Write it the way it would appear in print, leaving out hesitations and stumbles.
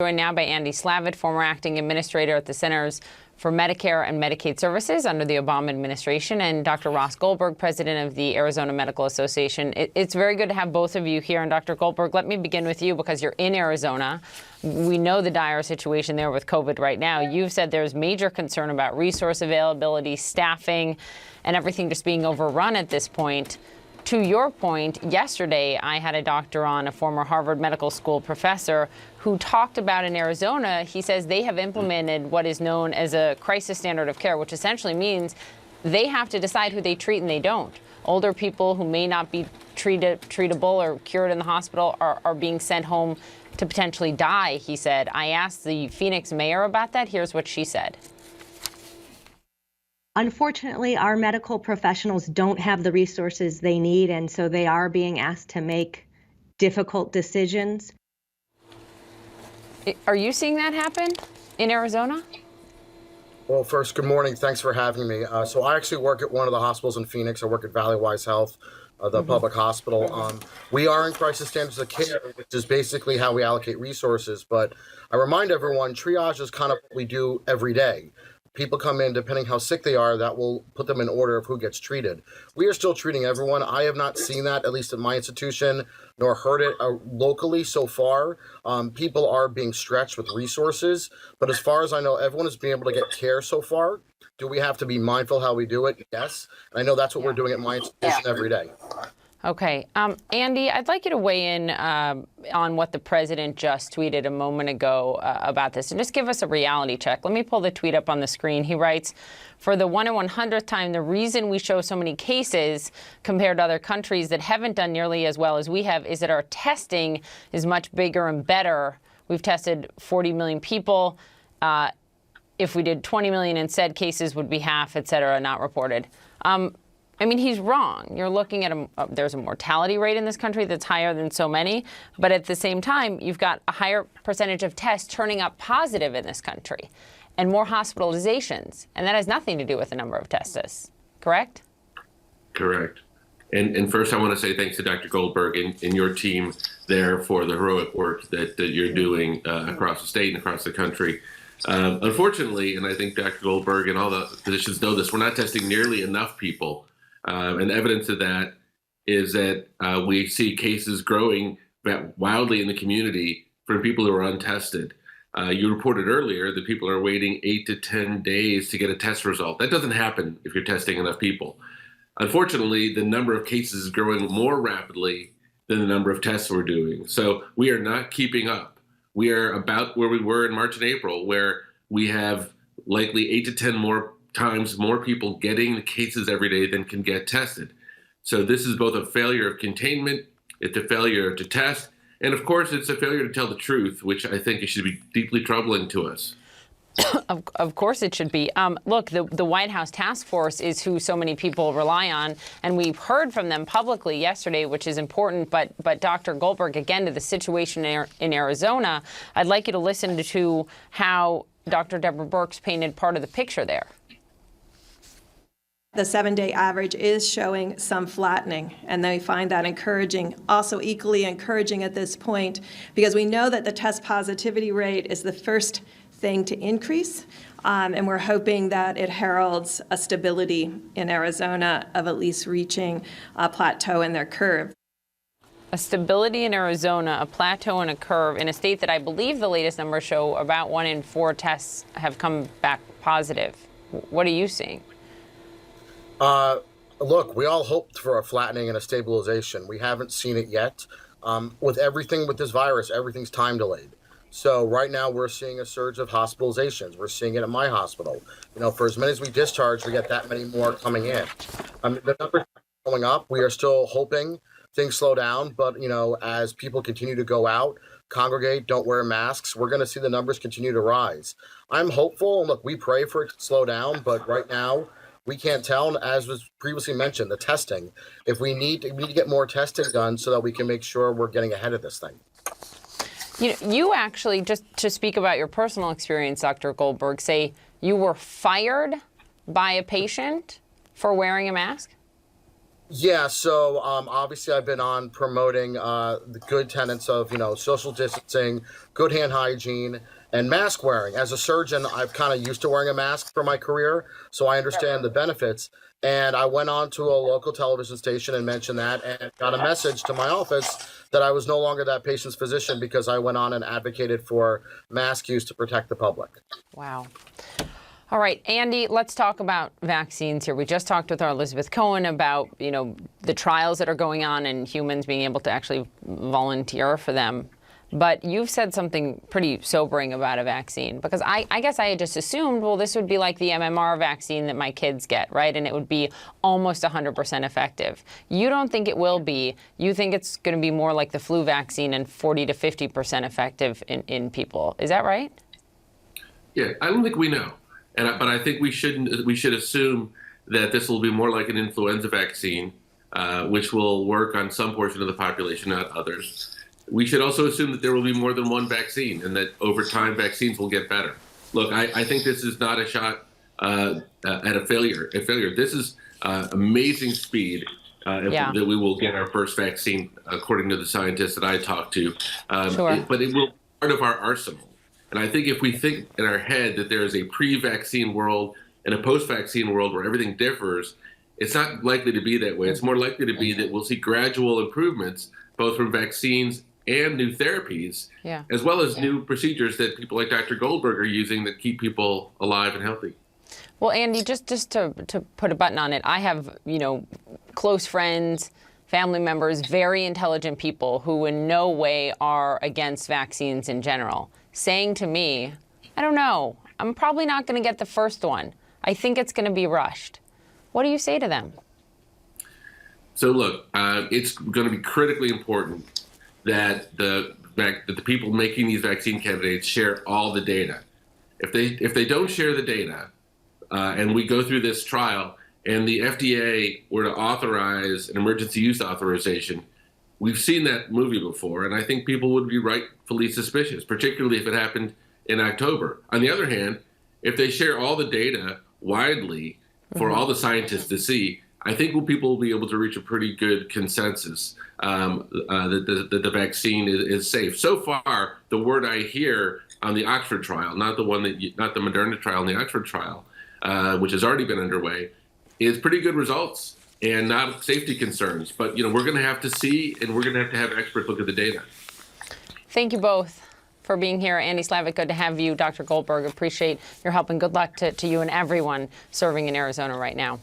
Joined now by Andy Slavitt, former acting administrator at the Centers for Medicare and Medicaid Services under the Obama administration, and Dr. Ross Goldberg, president of the Arizona Medical Association. It's very good to have both of you here. And Dr. Goldberg, let me begin with you because you're in Arizona. We know the dire situation there with COVID right now. You've said there's major concern about resource availability, staffing, and everything just being overrun at this point. To your point, yesterday I had a doctor on, a former Harvard Medical School professor, who talked about in Arizona, he says they have implemented what is known as a crisis standard of care, which essentially means they have to decide who they treat and they don't. Older people who may not be treatable or cured in the hospital are being sent home to potentially die, he said. I asked the Phoenix mayor about that. Here's what she said. Unfortunately, our medical professionals don't have the resources they need, and so they are being asked to make difficult decisions. Are you seeing that happen in Arizona? Well, first, good morning. Thanks for having me. So I actually work at one of the hospitals in Phoenix. I work at Valleywise Health, the public hospital. We are in crisis standards of care, which is basically how we allocate resources. But I remind everyone, triage is kind of what we do every day. People come in, depending how sick they are, that will put them in order of who gets treated. We are still treating everyone. I have not seen that, at least at my institution, nor heard it locally so far. People are being stretched with resources, but as far as I know, everyone is being able to get care so far. Do we have to be mindful how we do it? Yes. And I know that's what we're doing at my institution every day. Okay. Andy, I'd like you to weigh in on what the president just tweeted a moment ago about this, and just give us a reality check. Let me pull the tweet up on the screen. He writes, for the 1 in 100th time, the reason we show so many cases compared to other countries that haven't done nearly as well as we have is that our testing is much bigger and better. We've tested 40 million people. If we did 20 million instead, cases would be half, et cetera, not reported. I mean, he's wrong. You're looking at there's a mortality rate in this country that's higher than so many. But at the same time, you've got a higher percentage of tests turning up positive in this country and more hospitalizations. And that has nothing to do with the number of tests, correct? Correct. And first, I want to say thanks to Dr. Goldberg and your team there for the heroic work that you're doing across the state and across the country. Unfortunately, and I think Dr. Goldberg and all the physicians know this, we're not testing nearly enough people. And evidence of that is that we see cases growing wildly in the community for people who are untested. You reported earlier that people are waiting 8 to 10 days to get a test result. That doesn't happen if you're testing enough people. Unfortunately, the number of cases is growing more rapidly than the number of tests we're doing. So we are not keeping up. We are about where we were in March and April, where we have likely 8 to 10 times more people getting the cases every day than can get tested. So this is both a failure of containment, it's a failure to test, and of course it's a failure to tell the truth, which I think should be deeply troubling to us. Of course it should be. Look, the White House task force is who so many people rely on, and we've heard from them publicly yesterday, which is important. But Dr. Goldberg, again, to the situation in Arizona, I'd like you to listen to how Dr. Deborah Birx painted part of the picture there. The 7-day average is showing some flattening, and they find that encouraging. Also equally encouraging at this point, because we know that the test positivity rate is the first thing to increase, and we're hoping that it heralds a stability in Arizona of at least reaching a plateau in their curve. A stability in Arizona, a plateau and a curve in a state that I believe the latest numbers show about 1 in 4 tests have come back positive. What are you seeing? Look, we all hoped for a flattening and a stabilization. We haven't seen it yet. With everything with this virus, everything's time delayed. So right now we're seeing a surge of hospitalizations. We're seeing it at my hospital. You know, for as many as we discharge, we get that many more coming in. The numbers are going up. We are still hoping things slow down. But, you know, as people continue to go out, congregate, don't wear masks, we're going to see the numbers continue to rise. I'm hopeful. Look, we pray for it to slow down. But right now, we can't tell, and as was previously mentioned, the testing. If we need to get more testing done so that we can make sure we're getting ahead of this thing. You actually, just to speak about your personal experience, Dr. Goldberg, say you were fired by a patient for wearing a mask? Yeah, so obviously I've been on promoting the good tenets of, social distancing, good hand hygiene, and mask wearing. As a surgeon, I've kind of used to wearing a mask for my career, so I understand the benefits. And I went on to a local television station and mentioned that and got a message to my office that I was no longer that patient's physician because I went on and advocated for mask use to protect the public. Wow. All right, Andy, let's talk about vaccines here. We just talked with our Elizabeth Cohen about, the trials that are going on and humans being able to actually volunteer for them. But you've said something pretty sobering about a vaccine, because I guess I had just assumed, well, this would be like the MMR vaccine that my kids get, right? And it would be almost 100% effective. You don't think it will be. You think it's going to be more like the flu vaccine and 40 to 50% effective in people. Is that right? Yeah, I don't think we know. But I think we should assume that this will be more like an influenza vaccine, which will work on some portion of the population, not others. We should also assume that there will be more than one vaccine and that over time vaccines will get better. Look, I think this is not a shot at a failure. This is amazing speed that we will get our first vaccine, according to the scientists that I talked to. Sure. But it will be part of our arsenal. And I think if we think in our head that there is a pre-vaccine world and a post-vaccine world where everything differs, it's not likely to be that way. It's more likely to be that we'll see gradual improvements, both from vaccines and new therapies, as well as new procedures that people like Dr. Goldberg are using that keep people alive and healthy. Well, Andy, just to put a button on it, I have, close friends, family members, very intelligent people who in no way are against vaccines in general, saying to me, I don't know, I'm probably not going to get the first one. I think it's going to be rushed. What do you say to them? So look, it's going to be critically important that the people making these vaccine candidates share all the data. If they don't share the data, and we go through this trial, and the FDA were to authorize an emergency use authorization, we've seen that movie before, and I think people would be rightfully suspicious, particularly if it happened in October. On the other hand, if they share all the data widely for all the scientists to see, I think people will be able to reach a pretty good consensus that the vaccine is safe. So far, the word I hear on the Oxford trial, not the Moderna trial, the Oxford trial, which has already been underway, is pretty good results and not safety concerns. But we're going to have to see, and we're going to have experts look at the data. Thank you both for being here. Andy Slavic, good to have you. Dr. Goldberg, appreciate your help, and good luck to you and everyone serving in Arizona right now.